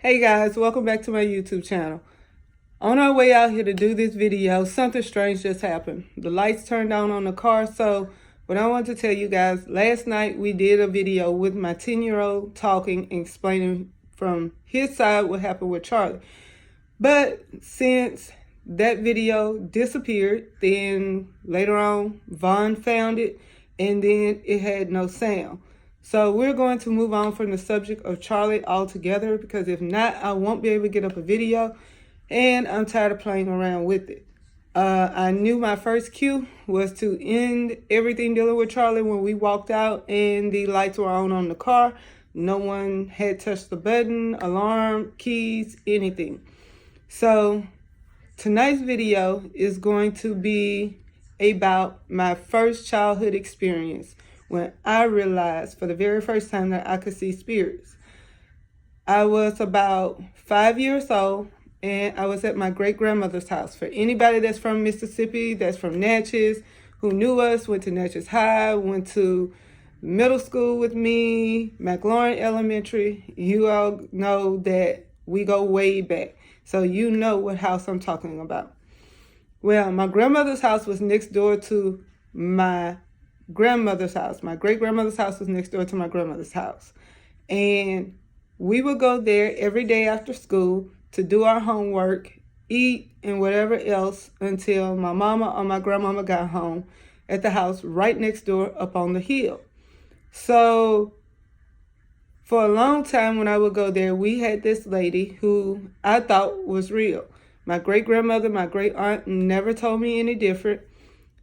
Hey guys, welcome back to my YouTube channel. On our way out here to do this video, something strange just happened. The lights turned on the car, so what I want to tell you guys, last night we did a video with my 10-year-old talking and explaining from his side what happened with Charlie. But since that video disappeared, then later on Vaughn found it and then it had no sound. So we're going to move on from the subject of Charlie altogether, because if not, I won't be able to get up a video and I'm tired of playing around with it. I knew my first cue was to end everything dealing with Charlie when we walked out and the lights were on the car. No one had touched the button, alarm, keys, anything. So tonight's video is going to be about my first childhood experience when I realized for the very first time that I could see spirits. I was about 5 years old and I was at my great-grandmother's house. For anybody that's from Mississippi, that's from Natchez, who knew us, went to Natchez High, went to middle school with me, McLaurin Elementary, you all know that we go way back. So you know what house I'm talking about. Well, my grandmother's house was next door to my grandmother's house. My great-grandmother's house was next door to my grandmother's house. And we would go there every day after school to do our homework, eat, and whatever else until my mama or my grandmama got home at the house right next door up on the hill. So for a long time when I would go there, we had this lady who I thought was real. My great-grandmother, my great-aunt never told me any different.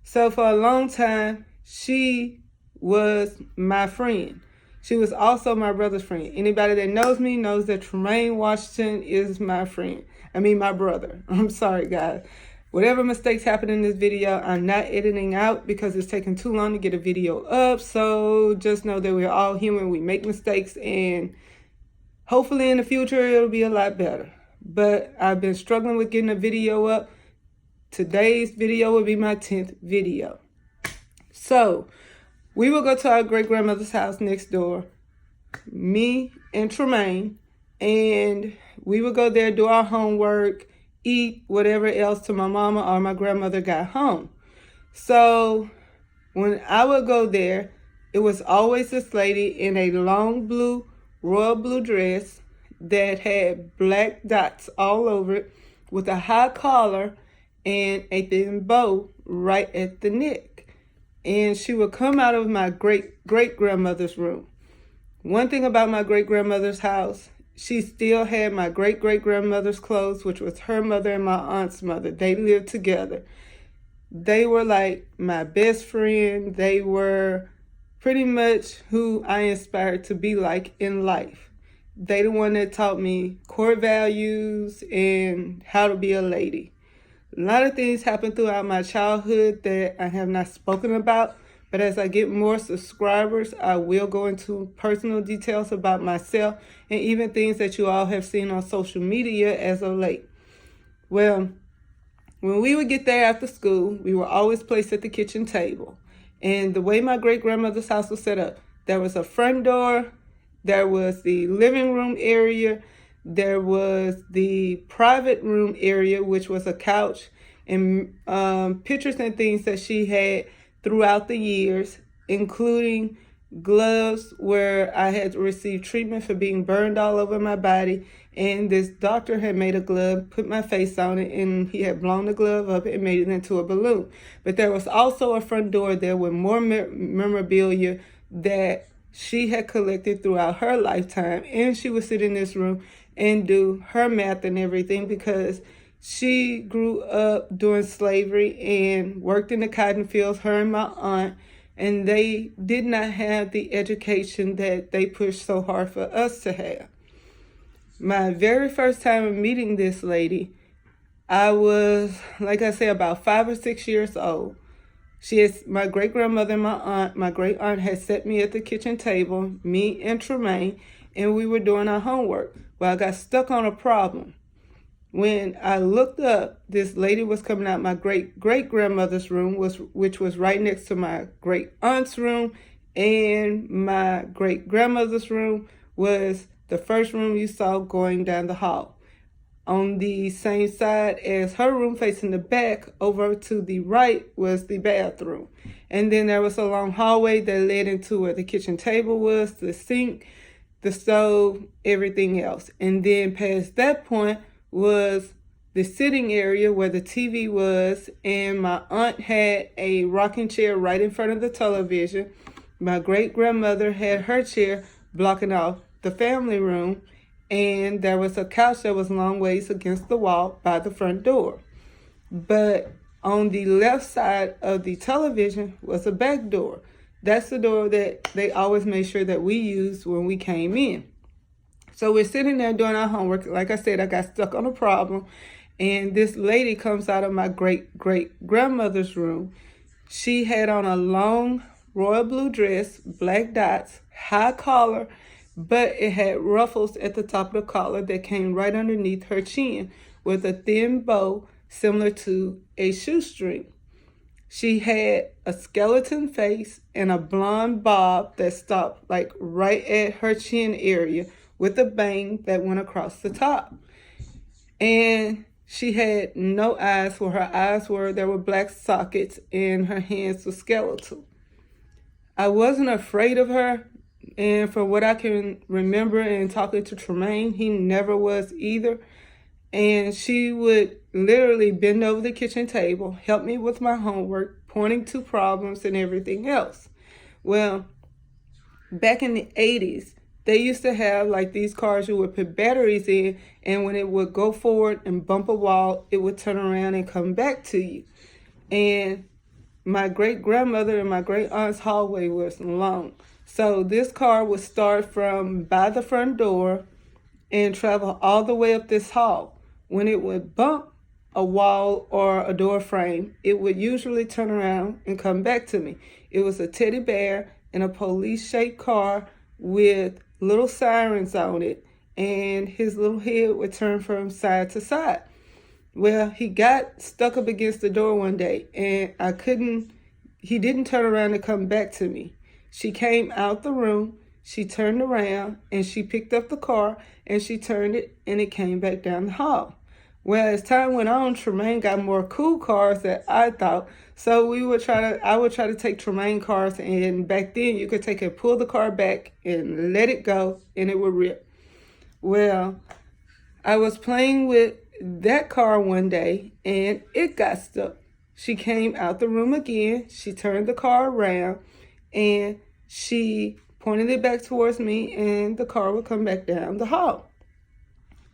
So for a long time, she was my friend. She was also my brother's friend. Anybody that knows me knows that Tremaine Washington is my friend. My brother. I'm sorry, guys. Whatever mistakes happen in this video, I'm not editing out because it's taking too long to get a video up. So just know that we're all human. We make mistakes, and hopefully in the future it'll be a lot better. But I've been struggling with getting a video up. Today's video will be my 10th video. So we will go to our great-grandmother's house next door, me and Tremaine, and we would go there, do our homework, eat, whatever else till my mama or my grandmother got home. So when I would go there, it was always this lady in a long blue, royal blue dress that had black dots all over it with a high collar and a thin bow right at the neck. And she would come out of my great-grandmother's room. One thing about my great-grandmother's house, she still had my great-great-grandmother's clothes, which was her mother and my aunt's mother. They lived together. They were like my best friend. They were pretty much who I inspired to be like in life. They the one that taught me core values and how to be a lady. A lot of things happened throughout my childhood that I have not spoken about, but as I get more subscribers, I will go into personal details about myself and even things that you all have seen on social media as of late. Well, when we would get there after school, we were always placed at the kitchen table. And the way my great-grandmother's house was set up, there was a front door, there was the living room area, there was the private room area, which was a couch and pictures and things that she had throughout the years, including gloves where I had received treatment for being burned all over my body. And this doctor had made a glove, put my face on it, and he had blown the glove up and made it into a balloon. But there was also a front door there with more memorabilia that she had collected throughout her lifetime. And she would sit in this room and do her math and everything because she grew up during slavery and worked in the cotton fields, her and my aunt, and they did not have the education that they pushed so hard for us to have. My very first time of meeting this lady, I was, like I said, about 5 or 6 years old. My great-grandmother and my great-aunt had set me at the kitchen table, me and Tremaine, and we were doing our homework. Well, I got stuck on a problem. When I looked up, this lady was coming out my great-grandmother's room, which was right next to my great-aunt's room, and my great-grandmother's room was the first room you saw going down the hall. On the same side as her room, facing the back, over to the right was the bathroom. And then there was a long hallway that led into where the kitchen table was, the sink, the stove, everything else. And then past that point was the sitting area where the TV was, and my aunt had a rocking chair right in front of the television. My great-grandmother had her chair blocking off the family room, and there was a couch that was long ways against the wall by the front door. But on the left side of the television was a back door. That's the door that they always made sure that we used when we came in. So we're sitting there doing our homework. Like I said, I got stuck on a problem, and this lady comes out of my great-great-grandmother's room. She had on a long royal blue dress, black dots, high collar, but it had ruffles at the top of the collar that came right underneath her chin with a thin bow similar to a shoestring. She had a skeleton face and a blonde bob that stopped like right at her chin area with a bang that went across the top. And she had no eyes. Where her eyes were, there were black sockets, and her hands were skeletal. I wasn't afraid of her, and from what I can remember in talking to Tremaine, he never was either. And she would literally bend over the kitchen table, help me with my homework, pointing to problems and everything else. Well, back in the 80s, they used to have like these cars you would put batteries in, and when it would go forward and bump a wall, it would turn around and come back to you. And my great-grandmother and my great-aunt's hallway was long. So this car would start from by the front door and travel all the way up this hall. When it would bump a wall or a door frame, it would usually turn around and come back to me. It was a teddy bear in a police-shaped car with little sirens on it, and his little head would turn from side to side. Well, he got stuck up against the door one day, and he didn't turn around and come back to me. She came out the room, she turned around, and she picked up the car, and she turned it, and it came back down the hall. Well, as time went on, Tremaine got more cool cars than I thought. So I would try to take Tremaine cars, and back then you could take and pull the car back and let it go, and it would rip. Well, I was playing with that car one day, and it got stuck. She came out the room again, she turned the car around, and she pointed it back towards me, and the car would come back down the hall.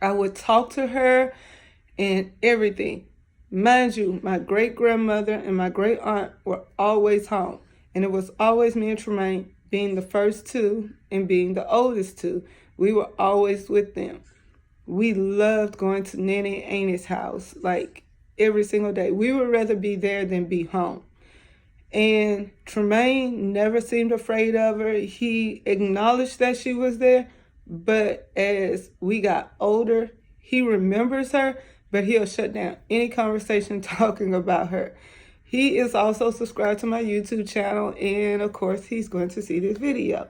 I would talk to her and everything. Mind you, my great-grandmother and my great-aunt were always home, and it was always me and Tremaine, being the first two and being the oldest two. We were always with them. We loved going to Nanny and Auntie's house like every single day. We would rather be there than be home. And Tremaine never seemed afraid of her. He acknowledged that she was there, but as we got older, he remembers her, but he'll shut down any conversation talking about her. He is also subscribed to my YouTube channel, and of course, he's going to see this video.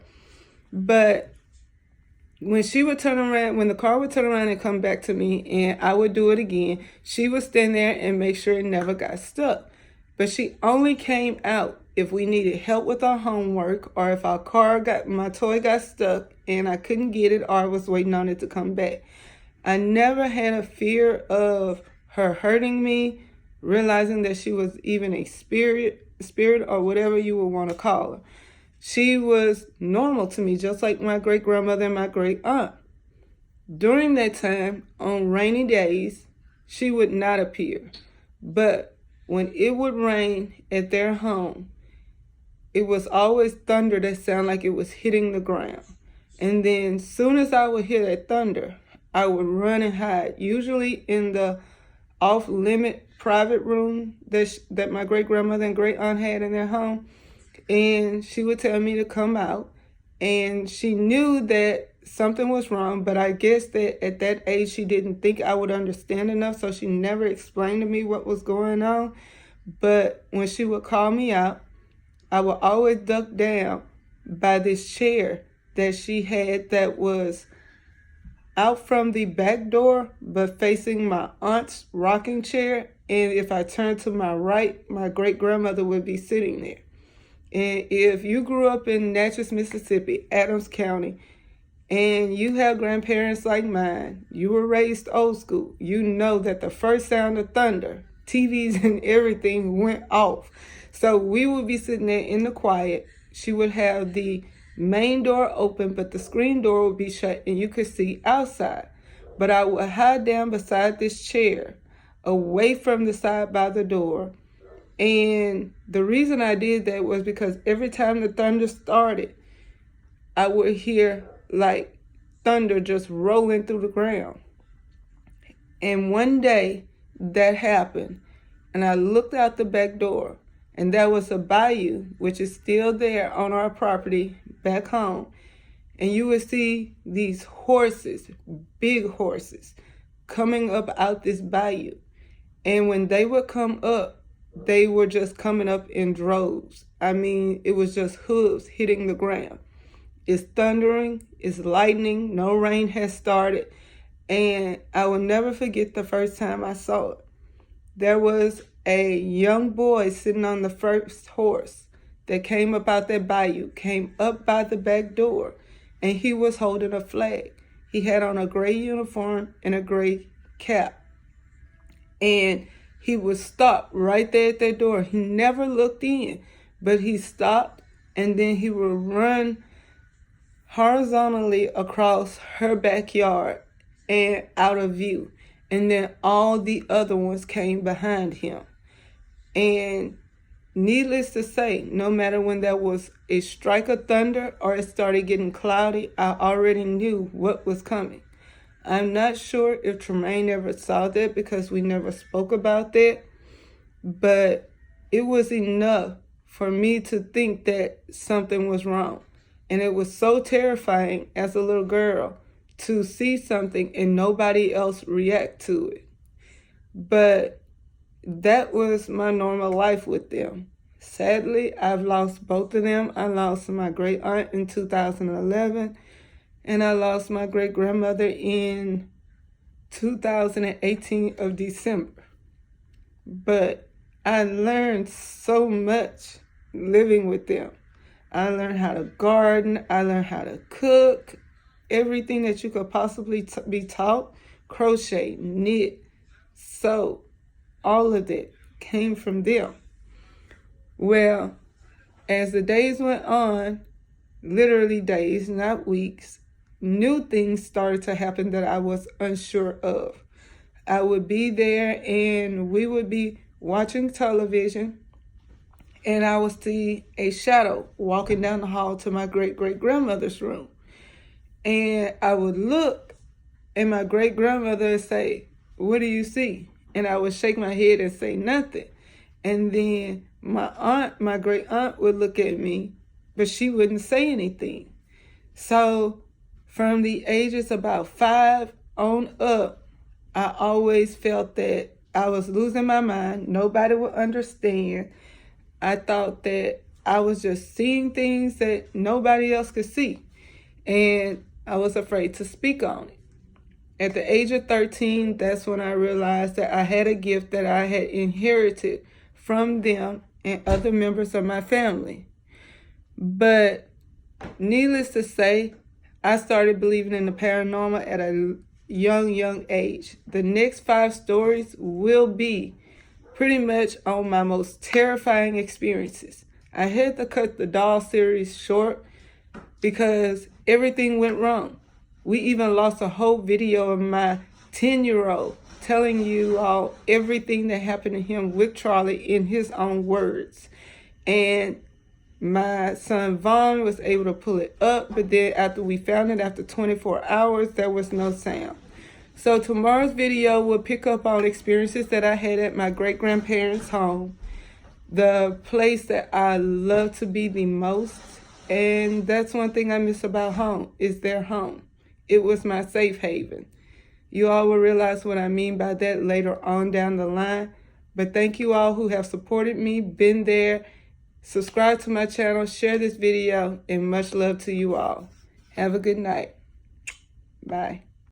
But when the car would turn around and come back to me, and I would do it again, she would stand there and make sure it never got stuck. But she only came out if we needed help with our homework, or if my toy got stuck and I couldn't get it, or I was waiting on it to come back. I never had a fear of her hurting me, realizing that she was even a spirit or whatever you would want to call her. She was normal to me, just like my great-grandmother and my great-aunt. During that time, on rainy days, she would not appear. But when it would rain at their home, it was always thunder that sounded like it was hitting the ground. And then soon as I would hear that thunder, I would run and hide, usually in the off-limit private room that my great-grandmother and great-aunt had in their home. And she would tell me to come out. And she knew that something was wrong, but I guess that at that age she didn't think I would understand enough, so she never explained to me what was going on. But when she would call me out, I would always duck down by this chair that she had that was out from the back door, but facing my aunt's rocking chair. And if I turned to my right, my great-grandmother would be sitting there. And if you grew up in Natchez, Mississippi, Adams County, and you have grandparents like mine, you were raised old school, you know that the first sound of thunder, TVs and everything went off. So we would be sitting there in the quiet. She would have the main door open, but the screen door would be shut and you could see outside. But I would hide down beside this chair, away from the side by the door. And the reason I did that was because every time the thunder started, I would hear like thunder just rolling through the ground. And one day that happened, and I looked out the back door, and there was a bayou, which is still there on our property back home. And you would see these horses, big horses, coming up out this bayou. And when they would come up, they were just coming up in droves. I mean, it was just hooves hitting the ground. It's thundering, it's lightning, no rain has started. And I will never forget the first time I saw it. There was a young boy sitting on the first horse that came up out that bayou, came up by the back door, and he was holding a flag. He had on a gray uniform and a gray cap. And he would stop right there at that door. He never looked in, but he stopped, and then he would run horizontally across her backyard and out of view. And then all the other ones came behind him. And needless to say, no matter when there was a strike of thunder or it started getting cloudy, I already knew what was coming. I'm not sure if Tremaine ever saw that because we never spoke about that, but it was enough for me to think that something was wrong. And it was so terrifying as a little girl to see something and nobody else react to it. But that was my normal life with them. Sadly, I've lost both of them. I lost my great aunt in 2011, and I lost my great grandmother in 2018 of December. But I learned so much living with them. I learned how to garden. I learned how to cook. Everything that you could possibly be taught. Crochet, knit, sew. All of that came from them. Well, as the days went on, literally days, not weeks, new things started to happen that I was unsure of. I would be there and we would be watching television, and I would see a shadow walking down the hall to my great-great-grandmother's room. And I would look, and my great-grandmother would say, "What do you see?" And I would shake my head and say nothing. And then my great aunt would look at me, but she wouldn't say anything. So from the ages about 5 on up, I always felt that I was losing my mind. Nobody would understand. I thought that I was just seeing things that nobody else could see. And I was afraid to speak on it. At the age of 13, that's when I realized that I had a gift that I had inherited from them and other members of my family. But needless to say, I started believing in the paranormal at a young age. The next 5 stories will be pretty much on my most terrifying experiences. I had to cut the doll series short because everything went wrong. We even lost a whole video of my 10-year-old telling you all everything that happened to him with Charlie in his own words. And my son Vaughn was able to pull it up, but then after we found it after 24 hours, there was no sound. So tomorrow's video will pick up on experiences that I had at my great-grandparents' home, the place that I love to be the most. And that's one thing I miss about home, is their home. It was my safe haven. You all will realize what I mean by that later on down the line. But thank you all who have supported me, been there. Subscribe to my channel, share this video, and much love to you all. Have a good night. Bye.